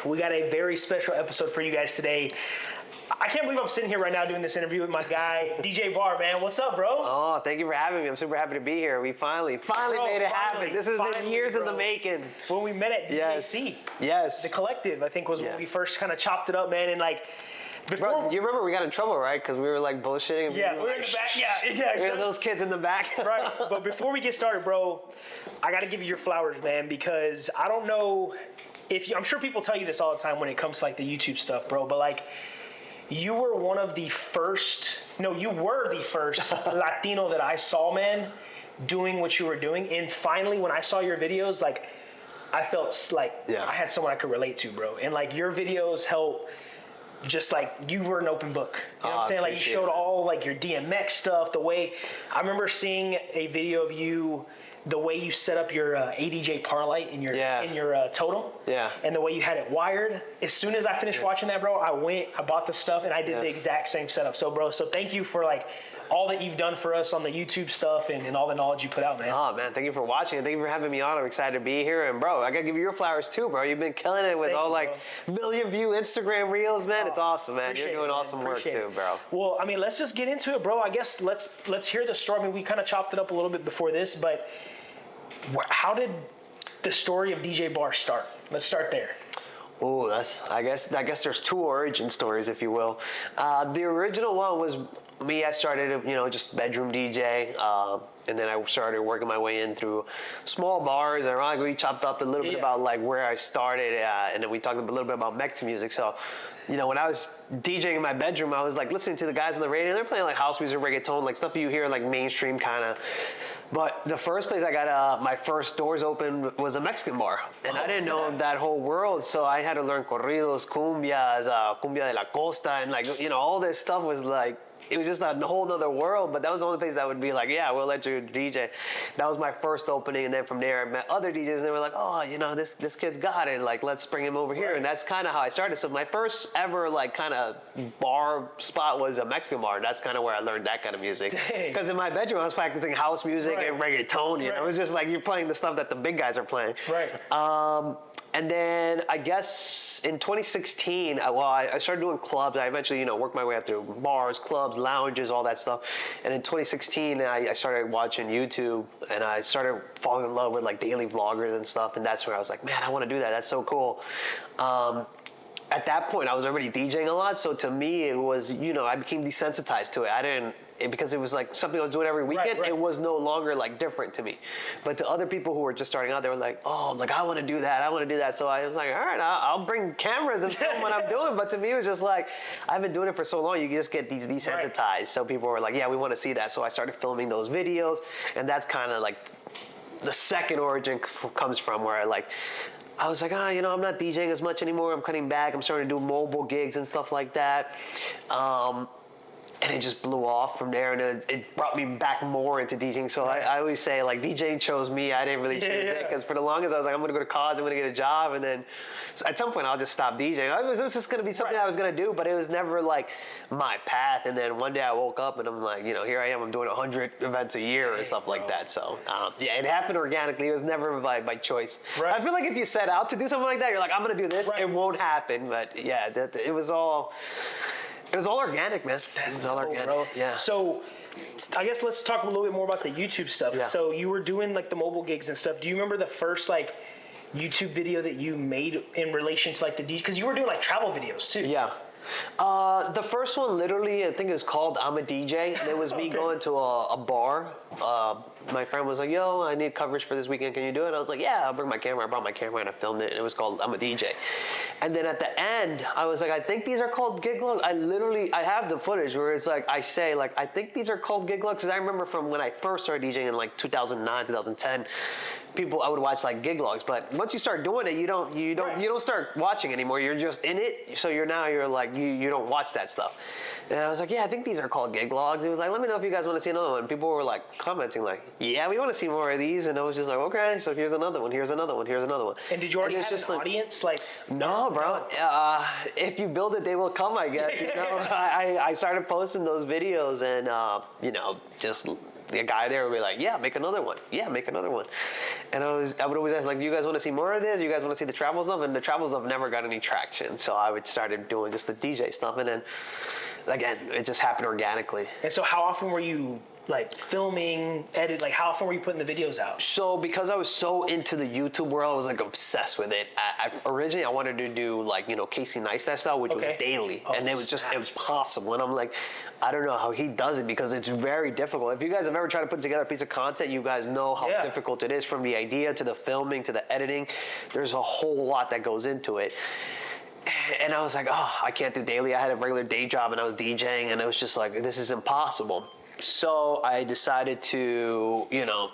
We got a very special episode for you guys today. I can't believe I'm sitting here right now doing this interview with my guy, DJ Barr, man. What's up, bro? Oh, thank you for having me. I'm super happy to be here. We finally made it happen. This has been years in the making. When we met at DJC. Yes. The Collective, I think, was when we first kind of chopped it up, man. And like, before... Bro, you remember we got in trouble, right? Because we were like bullshitting. Yeah, we were in the back. Yeah, exactly. We were those kids in the back. Right. But before we get started, bro, I got to give you your flowers, man, because I don't know if you... I'm sure people tell you this all the time when it comes to like the YouTube stuff, bro, but like... You were one of the first, you were the first Latino that I saw, man, doing what you were doing. And finally, when I saw your videos, like, I felt like I had someone I could relate to, bro. And like, your videos help, just like, you were an open book. You know what I'm saying? Like, you showed all like your DMX stuff, the way, I remember seeing a video of you, the way you set up your ADJ par light in your totem, and the way you had it wired. As soon as I finished watching that, bro, I bought the stuff and I did the exact same setup. So, bro, thank you for like all that you've done for us on the YouTube stuff and all the knowledge you put out, man. Oh, man, thank you for watching and thank you for having me on. I'm excited to be here. And, bro, I got to give you your flowers too, bro. You've been killing it with million view Instagram reels, man. It's awesome, man. You're doing awesome work too, bro. Well, I mean, let's just get into it, bro. I guess let's hear the story. I mean, we kind of chopped it up a little bit before this, but how did the story of DJ Barr start? Let's start there. Oh, I guess there's two origin stories, if you will. The original one was me. I started, just bedroom DJ, and then I started working my way in through small bars. Ironically, we chopped up a little bit about like where I started, and then we talked a little bit about Mexican music. So, when I was DJing in my bedroom, I was like listening to the guys on the radio. They're playing like house music, reggaeton, like stuff you hear like mainstream kind of. But the first place I got my first doors open was a Mexican bar. And I didn't know that whole world, so I had to learn corridos, cumbias, cumbia de la costa, and like, all this stuff was like, it was just a whole nother world, but that was the only place that would be like, yeah, we'll let you DJ. That was my first opening, and then from there I met other DJs, and they were like, oh, this kid's got it, like, let's bring him over here, and that's kind of how I started. So my first ever, like, kind of bar spot was a Mexican bar. That's kind of where I learned that kind of music. Because in my bedroom, I was practicing house music and reggaeton, It was just like, you're playing the stuff that the big guys are playing. Right. And then I guess in 2016, I started doing clubs. I eventually, worked my way up through bars, clubs, lounges, all that stuff. And in 2016, I started watching YouTube, and I started falling in love with like daily vloggers and stuff. And that's where I was like, man, I want to do that. That's so cool. At that point, I was already DJing a lot. So to me, it was, I became desensitized to it. Because it was like something I was doing every weekend, it was no longer like different to me. But to other people who were just starting out, they were like, oh, like I want to do that. So I was like, all right, I'll bring cameras and film what I'm doing. But to me, it was just like, I've been doing it for so long, you just get these desensitized. So people were like, yeah, we want to see that. So I started filming those videos. And that's kind of like the second origin comes from where I was like, I'm not DJing as much anymore. I'm cutting back. I'm starting to do mobile gigs and stuff like that. And it just blew off from there, and it brought me back more into DJing. So I always say, like, DJing chose me. I didn't really choose it, because for the longest, I was like, I'm going to go to college, I'm going to get a job, and then at some point, I'll just stop DJing. It was just going to be something I was going to do, but it was never, like, my path. And then one day I woke up, and I'm like, here I am. I'm doing 100 events a year and stuff like that. So, it happened organically. It was never by choice. Right. I feel like if you set out to do something like that, you're like, I'm going to do this. It won't happen. But, yeah, it was all... It was all organic, man. It was all organic, bro. Yeah. So, I guess let's talk a little bit more about the YouTube stuff. Yeah. So, you were doing like the mobile gigs and stuff. Do you remember the first like YouTube video that you made in relation to like the DJ? Because you were doing like travel videos too. Yeah. The first one, literally, I think it was called I'm a DJ. And it was me going to a bar. My friend was like, yo, I need coverage for this weekend. Can you do it? I was like, yeah, I'll bring my camera. I brought my camera and I filmed it. And it was called I'm a DJ. And then at the end, I was like, I think these are called gig logs. I have the footage where it's like, I say, like, I think these are called gig logs. Because I remember from when I first started DJing in like 2009, 2010, I would watch like gig logs. But once you start doing it, you don't start watching anymore. You're just in it. So you're like, you don't watch that stuff. And I was like, yeah, I think these are called gig logs. It was like, let me know if you guys want to see another one. And people were like commenting like, yeah, we want to see more of these. And I was just like, okay, so here's another one, here's another one, here's another one. And did you already have an audience? Like, no, bro. If you build it, they will come, I guess. I started posting those videos and, just the guy there would be like, yeah, make another one. Yeah, make another one. And I would always ask, like, you guys want to see more of this? You guys want to see the travel stuff? And the travel stuff never got any traction. So I would started doing just the DJ stuff. And then, again, it just happened organically. And so how often were you like filming, edit, like how often were you putting the videos out? So because I was so into the YouTube world, I was like obsessed with it. Originally I wanted to do like, Casey Neistat style, which was daily. And it was possible. And I'm like, I don't know how he does it because it's very difficult. If you guys have ever tried to put together a piece of content, you guys know how difficult it is, from the idea to the filming to the editing. There's a whole lot that goes into it. And I was like, oh, I can't do daily. I had a regular day job and I was DJing, and it was just like, this is impossible. So I decided to,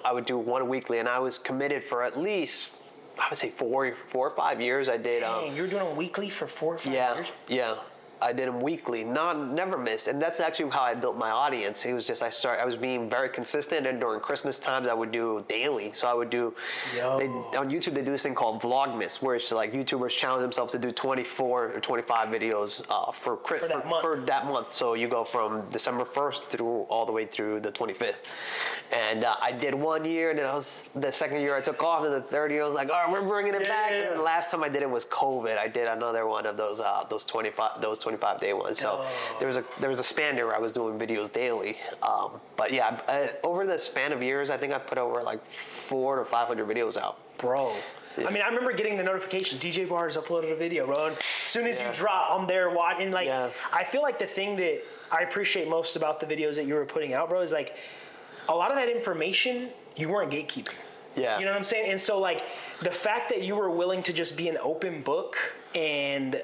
I would do one weekly, and I was committed for at least, I would say 4 or 5 years. I did. Dang, you were doing them weekly for 4 or 5 years? Yeah. I did them weekly, never missed, and that's actually how I built my audience. It was just I was being very consistent, and during Christmas times I would do daily. So I would do on YouTube they do this thing called Vlogmas, where it's like YouTubers challenge themselves to do 24 or 25 videos for that month. So you go from December 1st through all the way through the 25th. And I did 1 year, and then the second year I took off, and the third year I was like, all right, we're bringing it back. And then the last time I did it was COVID. I did another one of those 25-day ones. So there was a span there where I was doing videos daily. But yeah, over the span of years, I think I put over like 400 to 500 videos out. Bro. Yeah. I mean, I remember getting the notification, DJ Barr has uploaded a video, bro. And as soon as you drop, I'm there watching. Like, I feel like the thing that I appreciate most about the videos that you were putting out, bro, is like a lot of that information you weren't gatekeeping. Yeah. You know what I'm saying? And so like the fact that you were willing to just be an open book and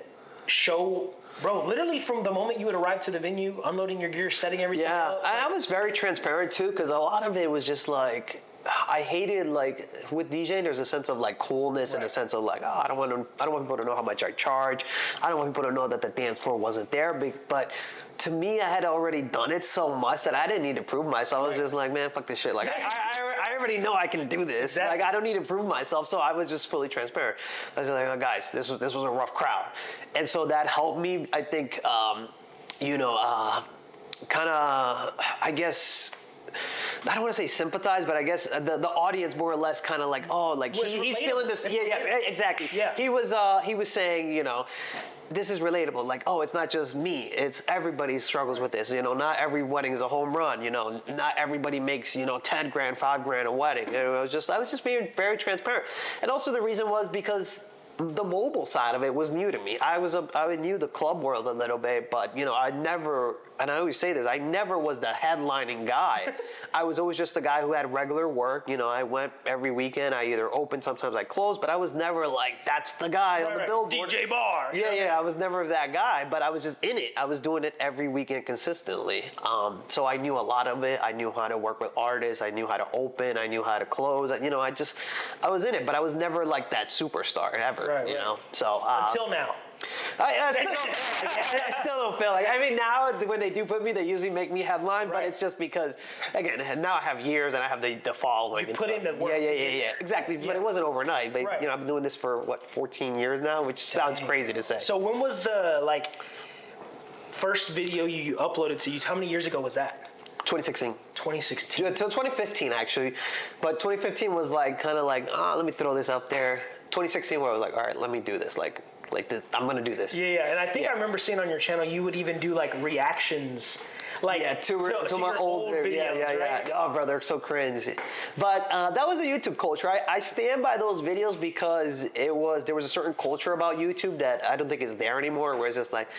show, bro, literally from the moment you would arrive to the venue, unloading your gear, setting everything up. Yeah, I was very transparent too, because a lot of it was just like, I hated, like, with DJing, there's a sense of like coolness and a sense of like, oh, I don't want people to know how much I charge. I don't want people to know that the dance floor wasn't there. But to me, I had already done it so much that I didn't need to prove myself. I was just like, man, fuck this shit. Like, I already know I can do this. Exactly. Like, I don't need to prove myself. So I was just fully transparent. I was like, oh, guys, this was a rough crowd. And so that helped me, I think, kind of, I guess, I don't want to say sympathize, but I guess the audience more or less kind of like, oh, like he's feeling this. Yeah, exactly. Yeah. He was saying, this is relatable. Like, oh, it's not just me. It's everybody struggles with this. Not every wedding is a home run. Not everybody makes, 10 grand, 5 grand a wedding. I was just being very transparent. And also the reason was because the mobile side of it was new to me. I knew the club world a little bit, but I never, and I always say this, I never was the headlining guy. I was always just a guy who had regular work. I went every weekend. I either opened, sometimes I closed, but I was never like, that's the guy on the billboard. DJ Barr. Yeah, I was never that guy, but I was just in it. I was doing it every weekend consistently. So I knew a lot of it. I knew how to work with artists. I knew how to open. I knew how to close. I was in it, but I was never like that superstar ever. Right. So until now. I still don't feel like. I mean, now when they do put me, they usually make me headline, but it's just because, again, now I have years and I have the following. You put in the work. Yeah, exactly. Yeah. But it wasn't overnight. But I've been doing this for 14 years now, which sounds crazy to say. So when was the first video you uploaded to YouTube? How many years ago was that? 2016. 2016. Until 2015 actually, but 2015 was like kind of like, let me throw this up there. 2016 where I was like, all right, let me do this. Like this, I'm gonna do this. Yeah, and I think I remember seeing on your channel you would even do like reactions. To my old videos, right? Oh, bro, they're so cringe. But that was the YouTube culture. I stand by those videos because there was a certain culture about YouTube that I don't think is there anymore. Where it's just like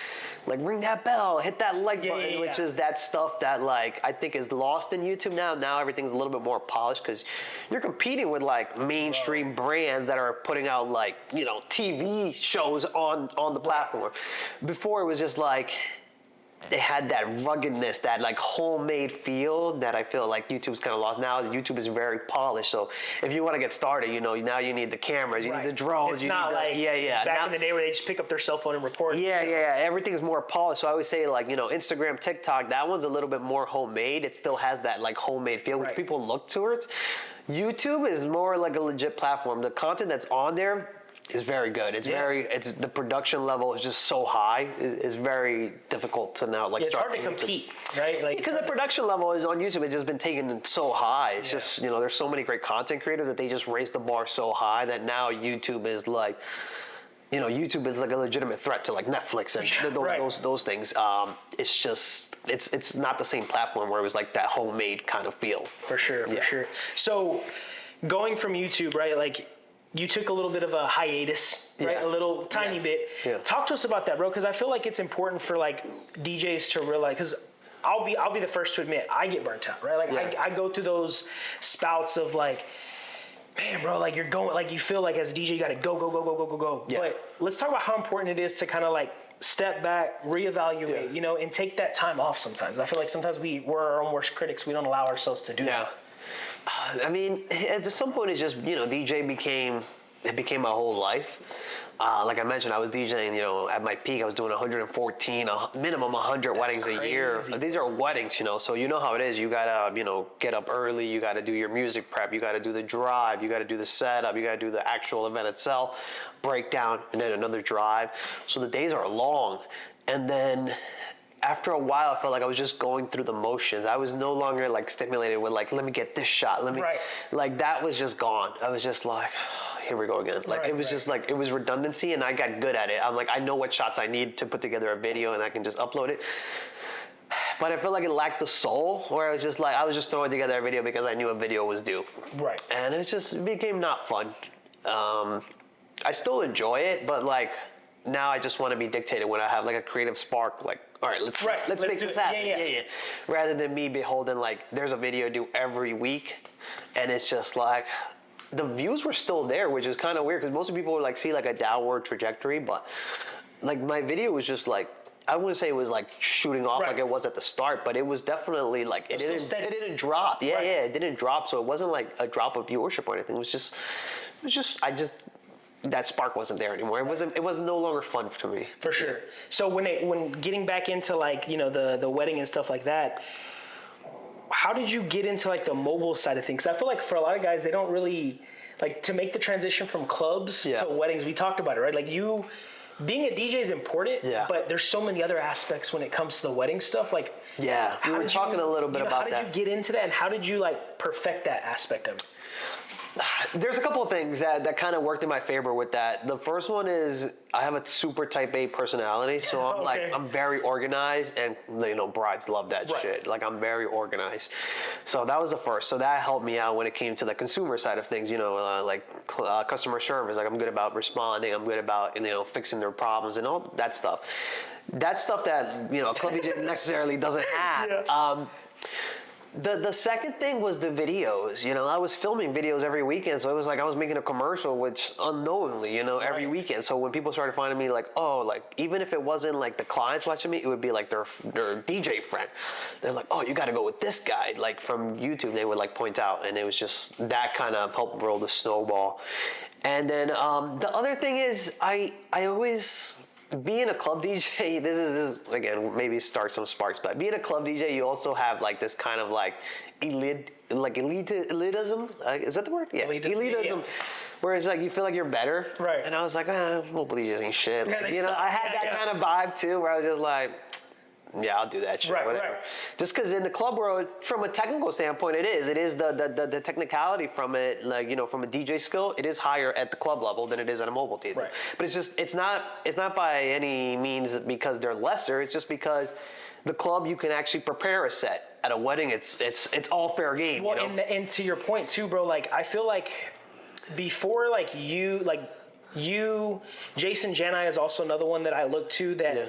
ring that bell, hit that like button, which is that stuff that I think is lost in YouTube now. Now everything's a little bit more polished because you're competing with mainstream brands that are putting out TV shows on the platform. Before it was just they had that ruggedness, that homemade feel that I feel like YouTube's kind of lost. Now YouTube is very polished. So if you want to get started, now you need the cameras, you need the drones. It's not back in the day where they just pick up their cell phone and record. Yeah. Everything's more polished. So I always say Instagram, TikTok, that one's a little bit more homemade. It still has that homemade feel, which people look towards. YouTube is more like a legit platform. The content that's on there, is very good. It's it's the production level is just so high. It's very difficult to now like it's start hard to compete, right? Like because the production level is on YouTube. It's just been taken so high. It's just there's so many great content creators that they just raised the bar so high that now YouTube is like. YouTube is like a legitimate threat to like Netflix and those things. It's just it's not the same platform where it was like that homemade kind of feel. For sure. So going from YouTube, right? Like you took a little bit of a hiatus, right? A little tiny bit. Yeah. Talk to us about that, bro, because I feel like it's important for like DJs to realize, because I'll be the first to admit I get burnt out, right? Like I go through those spouts of like, man, bro, like you're going, like you feel like as a DJ, you got to go. Yeah. But let's talk about how important it is to kind of like step back, reevaluate, and take that time off sometimes. I feel like sometimes we're our own worst critics. We don't allow ourselves to do that. I mean, at some point, it's just, DJ became my whole life. Like I mentioned, I was DJing, at my peak, I was doing 114, a minimum 100 weddings a year. These are weddings, so you know how it is. You gotta, get up early. You gotta do your music prep. You gotta do the drive. You gotta do the setup. You gotta do the actual event itself, breakdown, and then another drive. So the days are long. And then after a while, I felt like I was just going through the motions. I was no longer like stimulated with like, let me get this shot. Like that was just gone. I was just like, here we go again. Like it was just like, it was redundancy and I got good at it. I'm like, I know what shots I need to put together a video and I can just upload it. But I feel like it lacked the soul, where I was just like, I was just throwing together a video because I knew a video was due. Right. And it became not fun. I still enjoy it, but like now I just want to be dictated when I have like a creative spark, like, all right, let's make this happen. Yeah. Rather than me beholden, like, there's a video due every week, and it's just like, the views were still there, which is kind of weird, because most people would like see like a downward trajectory, but like my video was just like, I wouldn't say it was like shooting off like it was at the start, but it was definitely like, it didn't drop. It didn't drop, so it wasn't like a drop of viewership or anything. It was just, that spark wasn't there anymore. It was no longer fun to me. For sure. So when getting back into like, the wedding and stuff like that, how did you get into like the mobile side of things? I feel like for a lot of guys, they don't really like to make the transition from clubs to weddings. We talked about it, right? Like being a DJ is important, but there's so many other aspects when it comes to the wedding stuff. Like, we were talking a little bit about that. How did you get into that, and how did you like perfect that aspect of it? There's a couple of things that kind of worked in my favor with that. The first one is I have a super type A personality, so I'm very organized, and brides love that shit. Like, I'm very organized. So that was the first. So that helped me out when it came to the consumer side of things, customer service. Like, I'm good about responding. I'm good about, fixing their problems and all that stuff. That's stuff that, a club DJ necessarily doesn't have. The second thing was the videos. I was filming videos every weekend, so it was like I was making a commercial, which unknowingly, every weekend. So when people started finding me, like, oh, like, even if it wasn't like the clients watching me, it would be like their DJ friend. They're like, oh, you got to go with this guy, like from YouTube. They would like point out, and it was just that kind of helped roll the snowball. And then the other thing is, I always. Being a club DJ, this is again, maybe start some sparks, but being a club DJ, you also have like this kind of like elitism. Is that the word? Yeah, elitism. Yeah. Where it's like you feel like you're better. Right. And I was like, mobile DJs ain't shit. Like, I had that kind of vibe too, where I was just like, yeah, I'll do that shit, whatever. Right. Just because in the club world, from a technical standpoint, it is the technicality from it, like, from a DJ skill, it is higher at the club level than it is at a mobile DJ. Right. But it's not by any means because they're lesser. It's just because the club, you can actually prepare a set. At a wedding, it's all fair game. Well, and to your point too, bro. Like, I feel like before, like you, Jason Janai is also another one that I look to that. Yeah.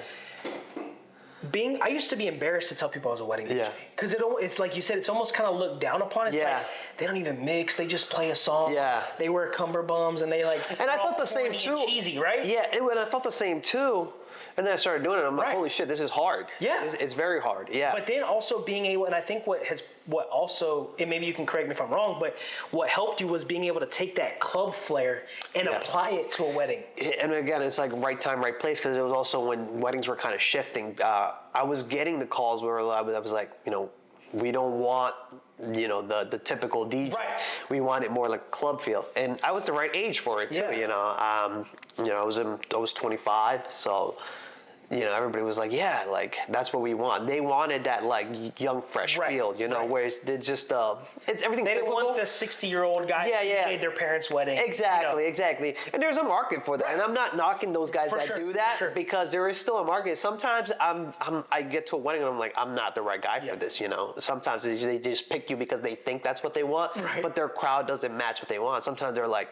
I used to be embarrassed to tell people I was a wedding DJ. Because it's like you said, it's almost kind of looked down upon. It's like, they don't even mix, they just play a song. Yeah. They wear cummerbums and they like... And I thought the same too. Cheesy, right? Yeah, and I thought the same too. And then I started doing it, I'm like, holy shit, this is hard. Yeah. It's very hard, yeah. But then also being able, and I think what also, and maybe you can correct me if I'm wrong, but what helped you was being able to take that club flair and apply it to a wedding. And again, it's like right time, right place, because it was also when weddings were kind of shifting. I was getting the calls where I was like, we don't want, you know, the typical DJ. Right. We want it more like club feel. And I was the right age for it too, Yeah. you know. I was 25, so you know, everybody was like, yeah, like that's what we want. They wanted that like young, fresh feel, you know, where it's just it's everything. They didn't cyclical. want the 60-year-old guy who DJ'd their parents' wedding. Exactly, exactly. And there's a market for that, and I'm not knocking those guys that do that because there is still a market. Sometimes I get to a wedding and I'm like, I'm not the right guy for this, you know. Sometimes they just pick you because they think that's what they want, but their crowd doesn't match what they want. Sometimes they're like,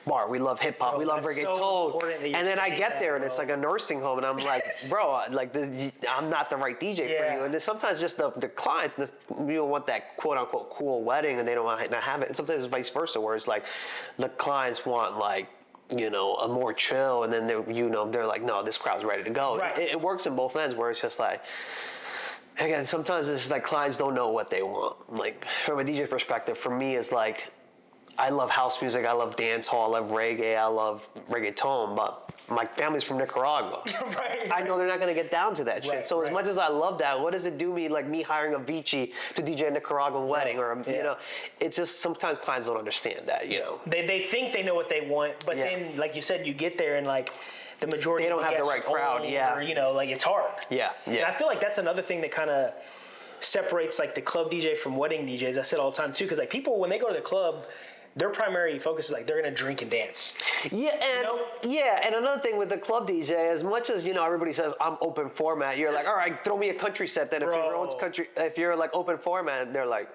Barr, we love hip hop, we love reggaeton, and then I get there and it's like a nursing home, and I'm like, bro, like this, I'm not the right DJ for you. And then sometimes just the clients, you don't want that quote unquote cool wedding, and they don't want to have it. And sometimes it's vice versa, where it's like the clients want like, you know, a more chill, and then they're like, no, this crowd's ready to go. Right. It works in both ends, where it's just like. Again, sometimes it's like clients don't know what they want. Like from a DJ perspective, for me, it's like I love house music, I love dance hall, I love reggae, I love reggaeton, but my family's from Nicaragua. I know they're not gonna get down to that shit. So as much as I love that, what does it do me like me hiring a Avicii to DJ a Nicaraguan wedding, or you know, it's just sometimes clients don't understand that, you know. They think they know what they want, but then like you said, you get there and like the majority they don't of have the right crowd, or, you know, like it's hard. And I feel like that's another thing that kind of separates like the club DJ from wedding DJs. I said all the time too, because like people when they go to the club, their primary focus is like they're gonna drink and dance. And another thing with the club DJ, as much as you know everybody says I'm open format, you're like, all right, throw me a country set then. If you're like open format, they're like,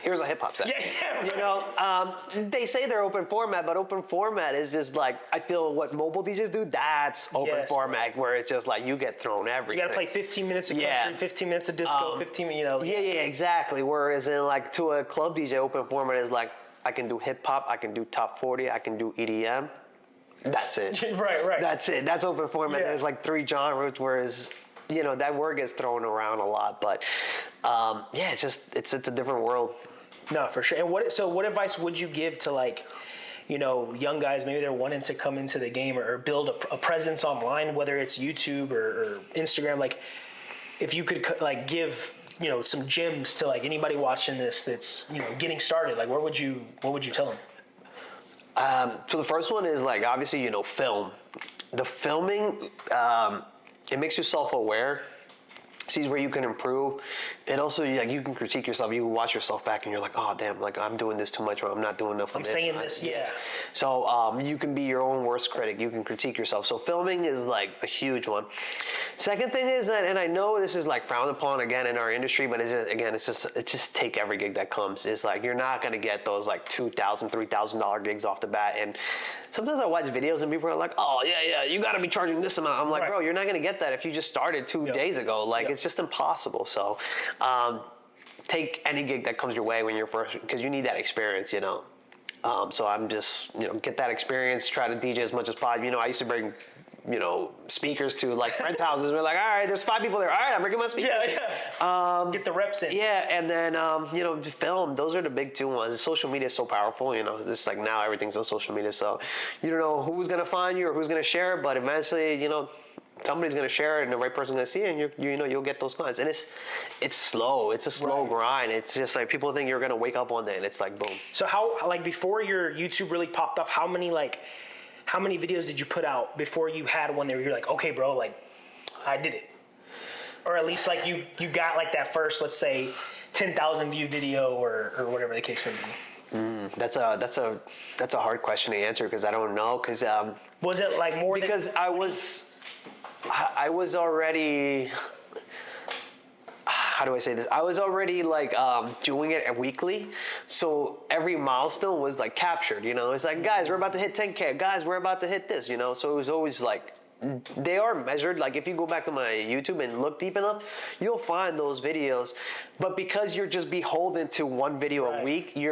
here's a hip hop set. You know, they say they're open format, but open format is just like I feel what mobile DJs do. That's open format, where it's just like you get thrown everything. You gotta play 15 minutes of country, 15 minutes of disco, 15, you know. Exactly. Whereas in like to a club DJ, open format is like I can do hip hop, I can do top 40, I can do EDM. That's it. Right. That's it. That's open format. There's like 3 genres, whereas you know that word gets thrown around a lot, but it's just it's a different world. No, for sure. And what advice would you give to like, you know, young guys? Maybe they're wanting to come into the game or build a presence online, whether it's YouTube or Instagram. Like, if you could like give, you know, some gems to like anybody watching this that's, you know, getting started, like what would you tell them? So the first one is like obviously, you know, film. The filming, it makes you self-aware. Sees where you can improve, and also like you can critique yourself. You can watch yourself back, and you're like, "Oh, damn! Like I'm doing this too much, or I'm not doing enough." I'm saying this. So you can be your own worst critic. You can critique yourself. So filming is like a huge one. Second thing is that, and I know this is like frowned upon again in our industry, but it's just take every gig that comes. It's like you're not gonna get those like $2,000, $3,000 gigs off the bat, and sometimes I watch videos and people are like, "Oh yeah, you got to be charging this amount." I'm like, "Bro, you're not gonna get that if you just started 2 days ago. Like it's just impossible." So take any gig that comes your way when you're first, because you need that experience, you know. So I'm just, you know, get that experience, try to DJ as much as possible. You know, I used to bring, you know, speakers to like friends' houses. We're like, all right, there's 5 people there. All right, I'm bringing my speaker. Get the reps in. And then, you know, film. Those are the big 2 ones. Social media is so powerful, you know. It's like now everything's on social media. So you don't know who's going to find you or who's going to share it, but eventually, you know, somebody's going to share it and the right person's going to see it, and you know, you'll get those clients. And it's slow. It's a slow grind. It's just like people think you're going to wake up one day and it's like, boom. So how, like before your YouTube really popped off, how many videos did you put out before you had one that you're like, okay, bro, like I did it? Or at least like you got like that first, let's say 10,000 view video or whatever the case may be. That's a hard question to answer because I don't know. Because was it like more? Because I was already. How do I say this? I was already like doing it weekly, so every milestone was like captured. You know, it's like, guys, we're about to hit 10K. Guys, we're about to hit this. You know, so it was always like. They are measured. Like if you go back to my YouTube and look deep enough, you'll find those videos. But because you're just beholden to one video a week, you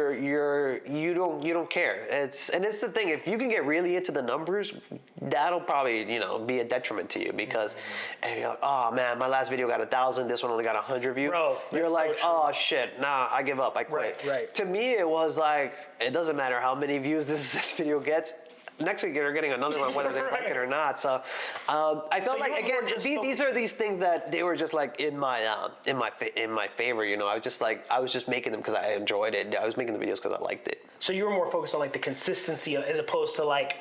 don't care. It's the thing. If you can get really into the numbers, that'll probably, you know, be a detriment to you because and you're like, oh man, my last video got 1,000. This one only got 100 views. Bro, you're like, oh shit, nah, I give up. I quit. Right. To me, it was like it doesn't matter how many views this video gets. next week they're getting another one, whether they like it or not. So I felt like again, these are these things that they were just like in my favor. You know, I was just making them because I enjoyed it. I was making the videos because I liked it. So you were more focused on like the consistency as opposed to like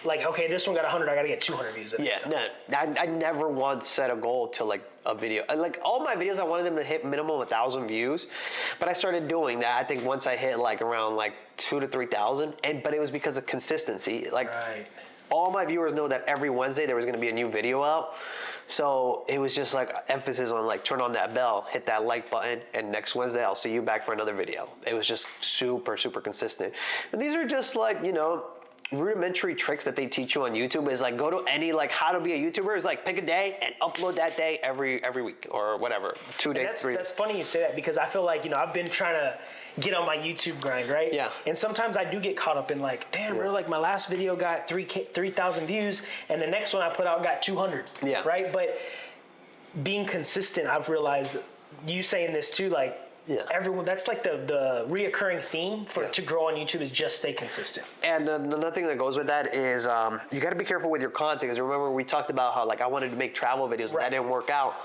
okay, this one got 100, I got to get 200 views. Yeah, no, I never once set a goal to like a video. Like all my videos, I wanted them to hit minimum 1,000 views, but I started doing that. I think once I hit like around like 2,000 to 3,000, but it was because of consistency. Like all my viewers know that every Wednesday there was going to be a new video out. So it was just like emphasis on like turn on that bell, hit that like button, and next Wednesday I'll see you back for another video. It was just super, super consistent. And these are just like, you know, rudimentary tricks that they teach you on YouTube. Is like go to any like how to be a YouTuber is like pick a day and upload that day every week or whatever, 2 days, 3 days. That's funny you say that because I feel like, you know, I've been trying to get on my YouTube grind, right? Yeah. And sometimes I do get caught up in like, damn, bro, like my last video got 3,000 views and the next one I put out got 200. Yeah. Right? But being consistent, I've realized, you saying this too, like, everyone, that's like the reoccurring theme to grow on YouTube is just stay consistent. And another thing that goes with that is you got to be careful with your content, because remember we talked about how like I wanted to make travel videos and that didn't work out.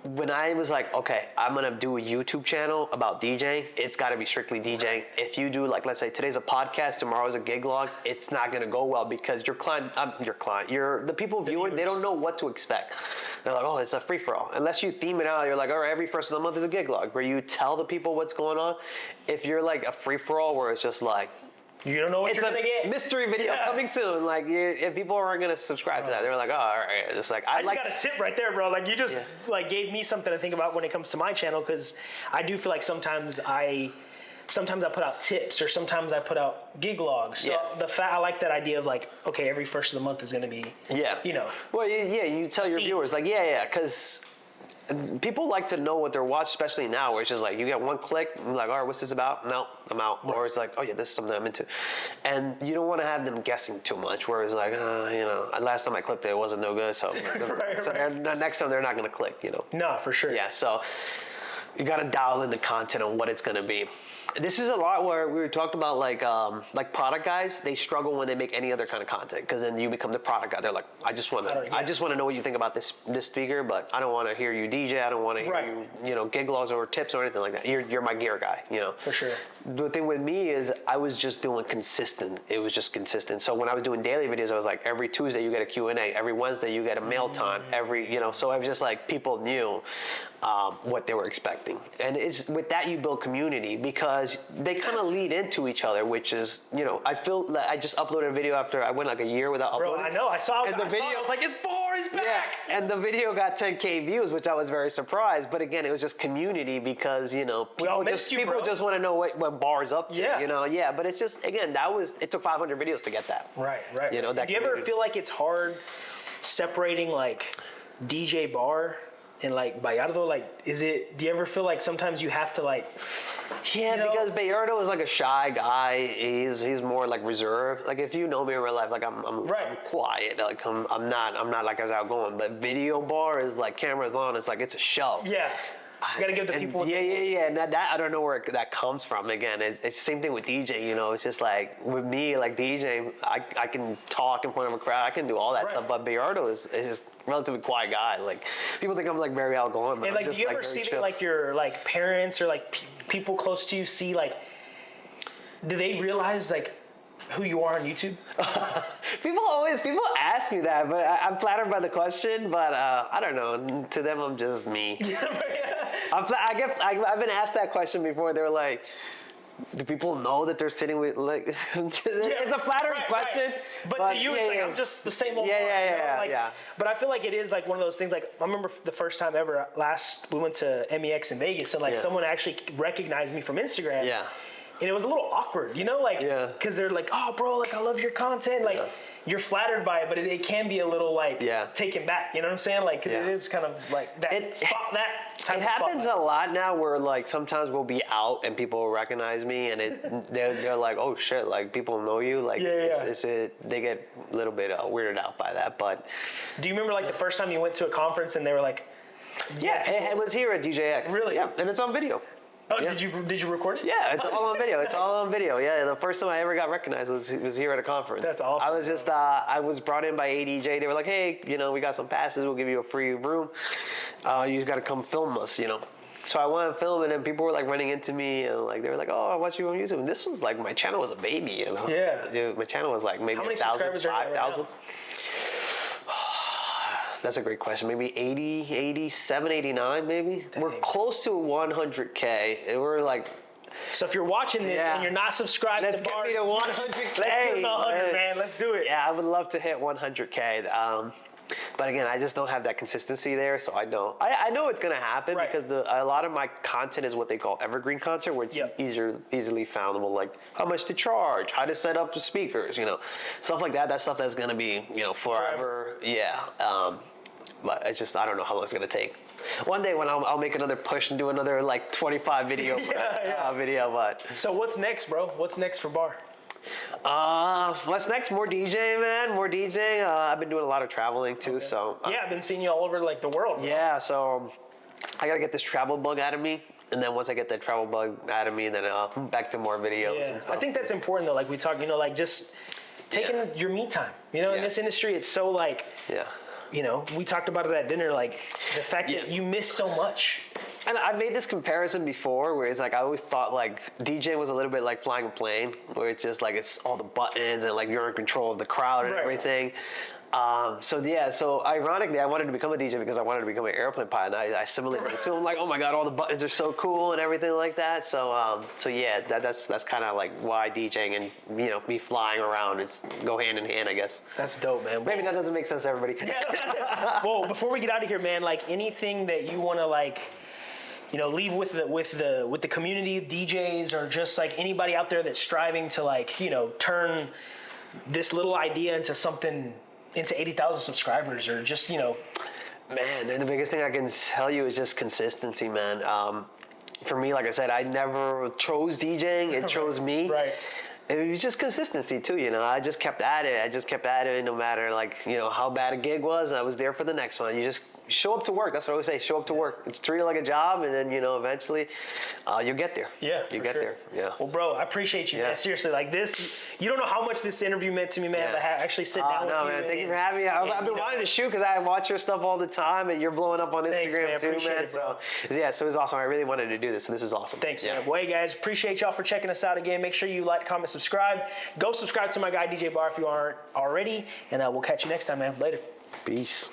When I was like, okay, I'm gonna do a YouTube channel about DJing, it's gotta be strictly DJing. If you do like, let's say today's a podcast, tomorrow's a gig log, it's not gonna go well because the people viewing, they don't know what to expect. They're like, oh, it's a free for all. Unless you theme it out, you're like, all right, every first of the month is a gig log, where you tell the people what's going on. If you're like a free for all where it's just like, you don't know what you're gonna get. It's a mystery video coming soon. Like, if people aren't gonna subscribe to that, they're like, oh, all right. It's like I got a tip right there, bro. Like you just like gave me something to think about when it comes to my channel, because I do feel like sometimes I put out tips or sometimes I put out gig logs. So I like that idea of like, okay, every first of the month is gonna be you know. Well, you tell your viewers like because people like to know what they're watching, especially now, where it's just like you get one click, and like, all right, what's this about? No, I'm out. Or it's like, oh yeah, this is something I'm into. And you don't want to have them guessing too much, where it's like, you know, last time I clicked it wasn't no good, so, the next time they're not going to click, you know. No, for sure. Yeah, so you got to dial in the content on what it's going to be. This is a lot where we were talking about like product guys. They struggle when they make any other kind of content, because then you become the product guy. They're like, I just want to know what you think about this speaker, but I don't want to hear you DJ. I don't want to hear you know, gig laws or tips or anything like that. You're my gear guy, you know. For sure. The thing with me is I was just doing consistent. It was just consistent. So when I was doing daily videos, I was like, every Tuesday you get a Q&A. Every Wednesday you get a mail time. So I was just like, people knew what they were expecting. And it's with that you build community, because they kind of lead into each other, which is, you know, I feel like I just uploaded a video after I went like a year without uploading. Bro, I know. I saw it. I was like, it's Barr, he's back. Yeah, and the video got 10K views, which I was very surprised. But again, it was just community, because, you know, people just want to know what Barr's up to, you know. Yeah, but it's just, again, it took 500 videos to get that. Right. You know, that do you ever feel like it's hard separating like DJ Barr and like Bayardo? Like, do you ever feel like sometimes you have to like, because Bayardo is like a shy guy. He's more like reserved. Like if you know me in real life, like I'm quiet. Like I'm not like as outgoing. But Video Barr is like cameras on. It's like it's a show. Yeah. You gotta give the people. And that I don't know where that comes from. Again, it's the same thing with DJ. You know, it's just like with me, like DJ, I can talk in front of a crowd. I can do all that stuff. But Bayardo is just a relatively quiet guy. Like people think I'm like very outgoing. But and like, I'm just, do you ever see that, like your like parents or like people close to you see like, do they realize like who you are on YouTube? People ask me that, but I'm flattered by the question. But I don't know. To them, I'm just me. I've been asked that question before. They're like, do people know that they're sitting with like? It's a flattering question. But to you, it's like I'm just the same old. But I feel like it is like one of those things. Like I remember the first time ever. We went to MEX in Vegas, and like someone actually recognized me from Instagram. Yeah. And it was a little awkward, you know, like, because they're like, oh, bro, like, I love your content. Like, you're flattered by it, but it can be a little, like, taken back. You know what I'm saying? Like, because it is kind of like that type of It happens a lot now where, like, sometimes we'll be out and people will recognize me and they're like, oh, shit, like, people know you. Like, they get a little bit weirded out by that. But do you remember, like, the first time you went to a conference and they were like, it was here at DJX. Really? Yeah, and it's on video. Oh, Yeah. did you record it? Yeah, it's all on video. It's all on video. Yeah, the first time I ever got recognized was here at a conference. That's awesome, I was just I was brought in by ADJ. They were like, hey, we got some passes. We'll give you a free room. You got to come film us, So I went and filmed, and then people were like running into me, and like they were like, "Oh, I watch you on YouTube." And this was like my channel was a baby, Yeah. Dude, my channel was like maybe How many 1,000, subscribers are there right 5,000. That's a great question. Maybe 80, 87, 89, maybe. Dang. We're close to 100K. And we're like, So if you're watching this and you're not subscribed let's to get Barr, me to 100K. let's get to 100, man. Let's do it. Yeah, I would love to hit 100K. But again, I just don't have that consistency there, so I don't. I know it's gonna happen Right. because a lot of my content is what they call evergreen content, which Yep. is easily foundable, like how much to charge, how to set up the speakers, stuff like that. That's stuff that's gonna be, forever. Yeah. But it's just I don't know how long it's gonna take. One day when I'll make another push and do another like 25 video video, but. So what's next, bro? What's next for Barr? What's next? More DJ, man. More DJ. I've been doing a lot of traveling too, so. Yeah, I've been seeing you all over like the world. Bro. Yeah, so I gotta get this travel bug out of me, and then once I get that travel bug out of me, then back to more videos Yeah. and stuff. I think that's important though. Like we talk, like just taking your me time. In Yeah. this industry, it's so like. Yeah. We talked about it at dinner, like the fact that you miss so much. And I made this comparison before, where it's like I always thought like DJ was a little bit like flying a plane, where it's just like it's all the buttons and like you're in control of the crowd and Right. everything. So ironically, I wanted to become a DJ because I wanted to become an airplane pilot. And I assimilated it too. I'm like, oh my god, all the buttons are so cool and everything like that. So yeah, that's kind of like why DJing and me flying around go hand in hand, I guess. That's dope, man. Maybe that doesn't make sense to everybody. Well, before we get out of here, man, like anything that you want to like, leave with the community, DJs, or just like anybody out there that's striving to like, turn this little idea into something, into 80,000 subscribers, or just, Man, the biggest thing I can tell you is just consistency, man. For me, like I said, I never chose DJing; it chose me. Right. It was just consistency too, I just kept at it. No matter like how bad a gig was, I was there for the next one. You just show up to work. That's what I always say. Show up to work. It's treat it like a job, and then eventually, you'll get there. Yeah, you get there. Yeah. Well, bro, I appreciate you, man. Seriously, like this, you don't know how much this interview meant to me, man. Yeah. To actually sit down with you. Man, thank you for having me. I've been wanting to shoot because I watch your stuff all the time, and you're blowing up on Instagram man. too, Appreciate man. it, bro. So it was awesome. I really wanted to do this, so this is awesome. Thanks, man. Well, hey, guys, appreciate y'all for checking us out again. Make sure you like, comment, subscribe. Go subscribe to my guy, DJ Barr, if you aren't already, and we'll catch you next time, man. Later. Peace.